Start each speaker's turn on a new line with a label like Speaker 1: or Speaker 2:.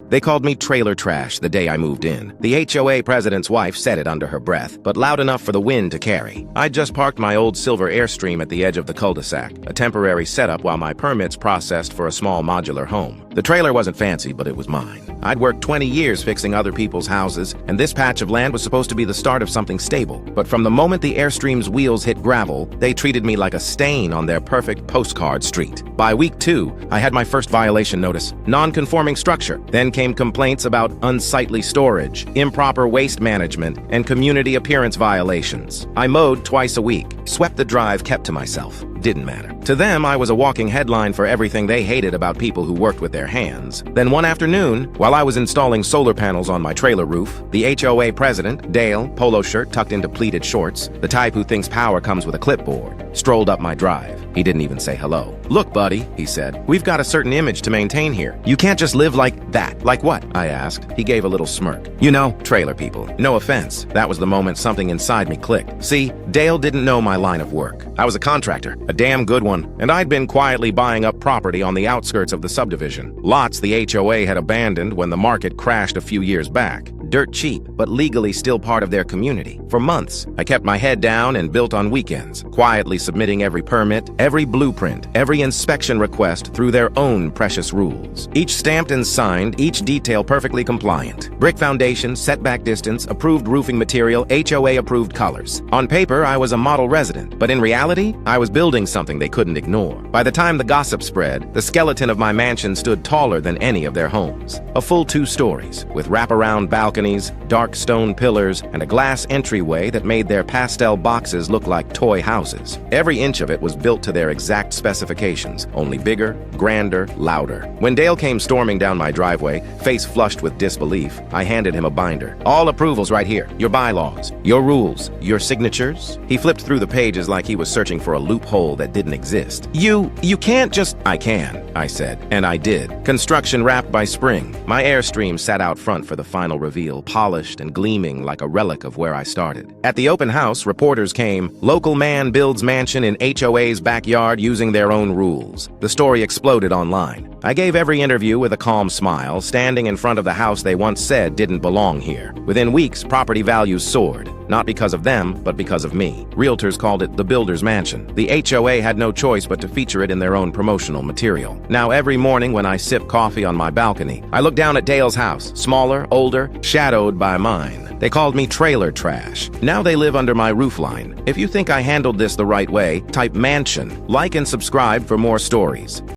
Speaker 1: They called me trailer trash the day I moved in. The HOA president's wife said it under her breath, but loud enough for the wind to carry. I'd just parked my old silver Airstream at the edge of the cul-de-sac, a temporary setup while my permits processed for a small modular home. The trailer wasn't fancy, but it was mine. I'd worked 20 years fixing other people's houses, and this patch of land was supposed to be the start of something stable. But from the moment the Airstream's wheels hit gravel, they treated me like a stain on their perfect postcard street. By week 2, I had my first violation notice: non-conforming structure. Then came complaints about unsightly storage, improper waste management, and community appearance violations. I mowed twice a week, swept the drive, kept to myself. Didn't matter. To them, I was a walking headline for everything they hated about people who worked with their hands. Then one afternoon, while I was installing solar panels on my trailer roof, the HOA president, Dale, polo shirt tucked into pleated shorts, the type who thinks power comes with a clipboard, strolled up my drive. He didn't even say hello. "Look, buddy," he said, "we've got a certain image to maintain here. You can't just live like that." "Like what?" I asked. He gave a little smirk. "You know, trailer people. No offense." That was the moment something inside me clicked. See, Dale didn't know my line of work. I was a contractor, a damn good one, and I'd been quietly buying up property on the outskirts of the subdivision. Lots the HOA had abandoned when the market crashed a few years back. Dirt cheap, but legally still part of their community. For months, I kept my head down and built on weekends, quietly submitting every permit, every blueprint, every inspection request through their own precious rules. Each stamped and signed, each detail perfectly compliant. Brick foundation, setback distance, approved roofing material, HOA approved colors. On paper, I was a model resident, but in reality, I was building something they couldn't ignore. By the time the gossip spread, the skeleton of my mansion stood taller than any of their homes. A full 2 stories, with wraparound balconies, dark stone pillars, and a glass entryway that made their pastel boxes look like toy houses. Every inch of it was built to their exact specifications, only bigger, grander, louder. When Dale came storming down my driveway, face flushed with disbelief, I handed him a binder. "All approvals right here. Your bylaws, your rules, your signatures." He flipped through the pages like he was searching for a loophole that didn't exist. You can't just..." "I can," I said, and I did. Construction wrapped by spring. My Airstream sat out front for the final reveal, polished and gleaming like a relic of where I started. At the open house, reporters came. "Local man builds mansion in HOA's backyard using their own rules." The story exploded online. I gave every interview with a calm smile, standing in front of the house they once said didn't belong here. Within weeks, property values soared. Not because of them, but because of me. Realtors called it the builder's mansion. The HOA had no choice but to feature it in their own promotional material. Now every morning when I sip coffee on my balcony, I look down at Dale's house, smaller, older, shadowed by mine. They called me trailer trash. Now they live under my roofline. If you think I handled this the right way, type mansion. Like and subscribe for more stories.